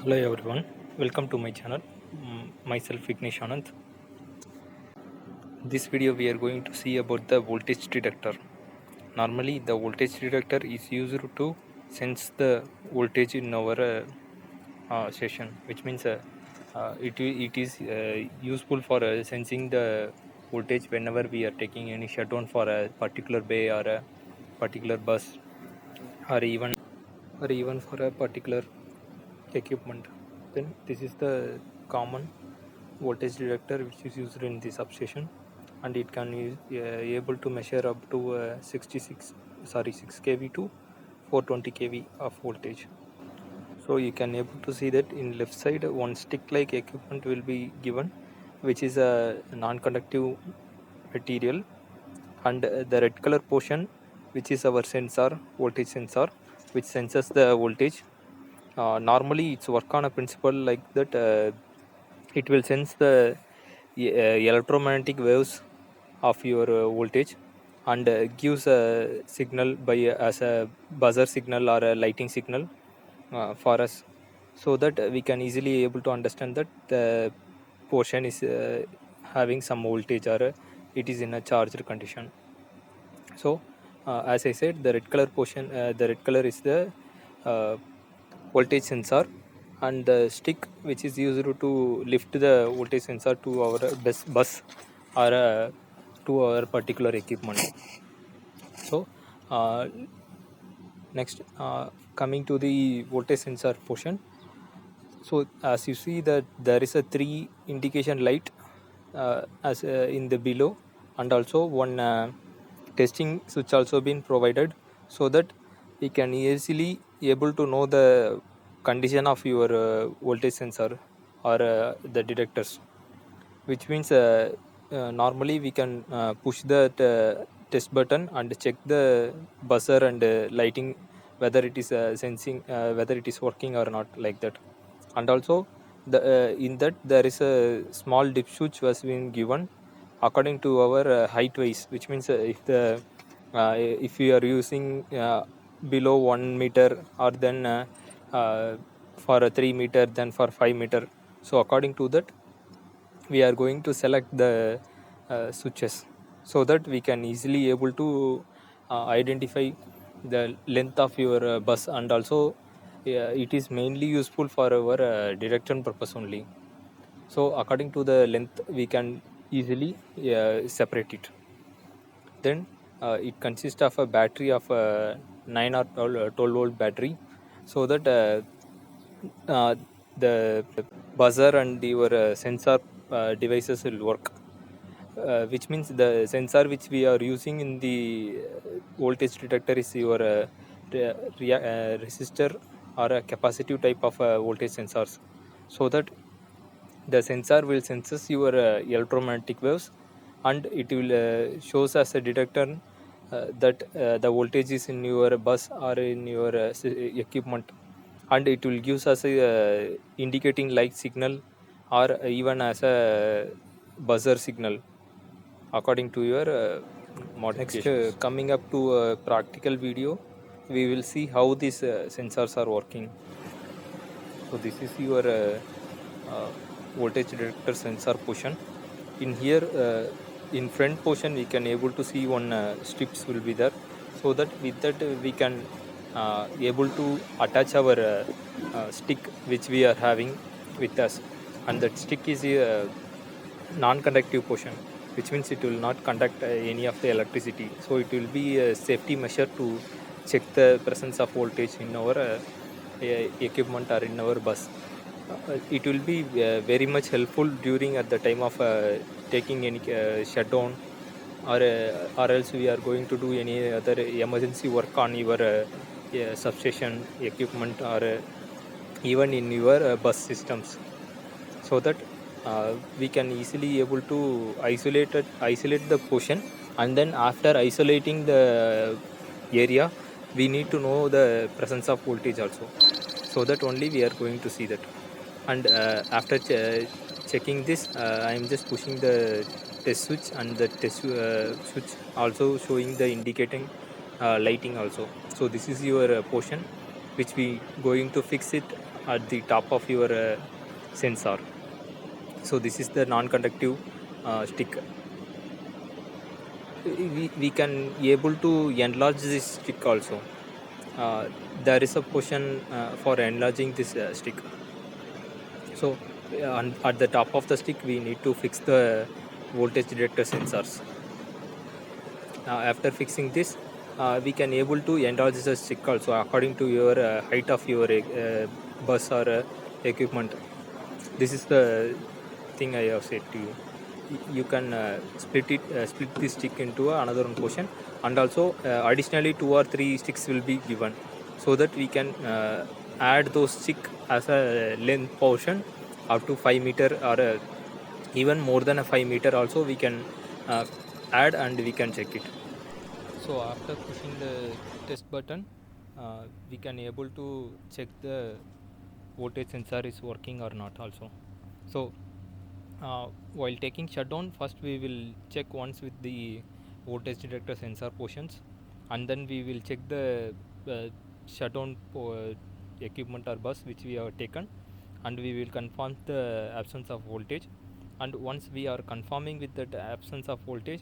Hello everyone, welcome to my channel. Myself Vignesh Anand. This video we are going to see about the voltage detector. Normally the voltage detector is used to sense the voltage in our session, which means it is useful for sensing the voltage whenever we are taking any shutdown for a particular bay or a particular bus, or even for a particular equipment. Then this is the common voltage detector which is used in the substation, and it can use, able to measure up to 6 kV to 420 kV of voltage. So you can able to see that in left side one stick like equipment will be given, which is a non-conductive material, and the red color portion which is our sensor, voltage sensor, which senses the voltage. Normally it's work on a principle like that. It will sense the electromagnetic waves of your voltage, and gives a signal by as a buzzer signal or a lighting signal for us, so that we can easily able to understand that the portion is having some voltage, or it is in a charged condition. So as I said, the red color portion, the red color is the uh, voltage sensor, and the stick which is used to lift the voltage sensor to our bus or to our particular equipment. So next, coming to the voltage sensor portion. So as you see that there is a 3 indication light as in the below, and also one testing switch also been provided, so that we can easily able to know the condition of your voltage sensor or the detectors, which means normally we can push that test button and check the buzzer and lighting, whether it is sensing, whether it is working or not, like that. And also the in that there is a small dip switch was been given according to our height wise, which means if we are using below 1 meter, or then for a 3 meter, then for 5 meter. So according to that we are going to select the switches, so that we can easily able to identify the length of your bus, and also it is mainly useful for our detection purpose only. So according to the length we can easily separate it. Then it consists of a battery of 9 or 12 volt battery, so that uh, the buzzer and your sensor devices will work, which means the sensor which we are using in the voltage detector is your resistor or a capacitive type of voltage sensors, so that the sensor will senses your electromagnetic waves, and it will shows as a detector that the voltage is in your bus or in your equipment, and it will gives us a indicating light signal, or even as a buzzer signal according to your modifications. Next, coming up to a practical video, we will see how these sensors are working. So this is your uh, voltage detector sensor portion. In here, in front portion, we can able to see one strips will be there, so that with that we can able to attach our stick which we are having with us, and that stick is a non-conductive portion, which means it will not conduct any of the electricity. So it will be a safety measure to check the presence of voltage in our equipment or in our bus. It will be very much helpful during at the time of taking any shutdown, or else we are going to do any other emergency work on your substation equipment, or even in your bus systems, so that we can easily able to isolate the portion, and then after isolating the area we need to know the presence of voltage also, so that only we are going to see that. And after checking this, I am just pushing the test switch, and the test switch also showing the indicating lighting also. So this is your portion which we going to fix it at the top of your sensor. So this is the non-conductive stick. We can able to enlarge this stick also. There is a portion for enlarging this stick. So at the top of the stick we need to fix the voltage detector sensors. After fixing this, we can able to enlarge the stick also according to your height of your bus or equipment. This is the thing I have said to you. You can split this stick into another one portion, and also additionally 2 or 3 sticks will be given, so that we can add those stick as a length portion up to 5 meter, or even more than a 5 meter also we can add, and we can check it. So after pushing the test button, we can able to check the voltage sensor is working or not also. So while taking shutdown, first we will check once with the voltage detector sensor portions, and then we will check the shutdown equipment or bus which we have taken, and we will confirm the absence of voltage. And once we are confirming with that absence of voltage,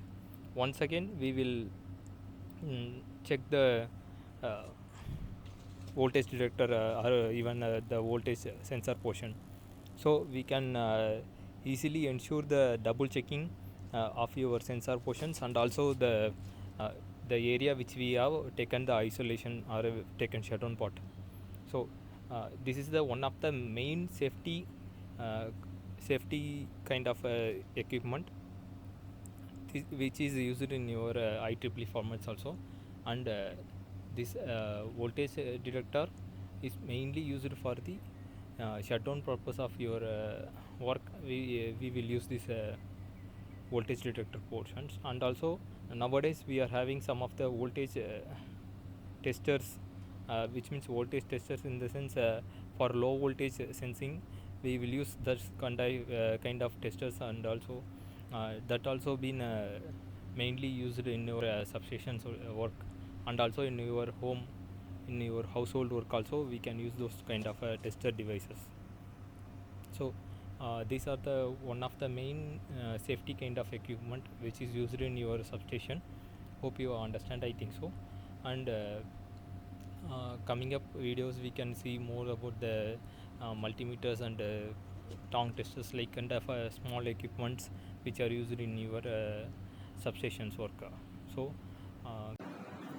once again we will check the uh, voltage detector or even the voltage sensor portion. So we can easily ensure the double checking of your sensor portions, and also uh, the area which we have taken the isolation or taken shutdown part. So this is the one of the main uh, safety kind of equipment which is used in your IEEE formats also. And this voltage detector is mainly used for the shutdown purpose of your work. We will use this voltage detector portions. And also nowadays we are having some of the voltage testers, which means voltage testers in the sense for low voltage sensing we will use that kind of testers. And also that also been mainly used in your substations work, and also in your home, in your household work also we can use those kind of tester devices. So these are the one of the main safety kind of equipment which is used in your substation. Hope you understand, I think so. And coming up videos we can see more about the multimeters and tong testers, like kind of small equipments which are used in your substations work. So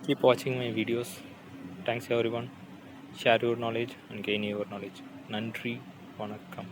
keep watching my videos. Thanks everyone. Share your knowledge and gain your knowledge. Nandri, vanakkam.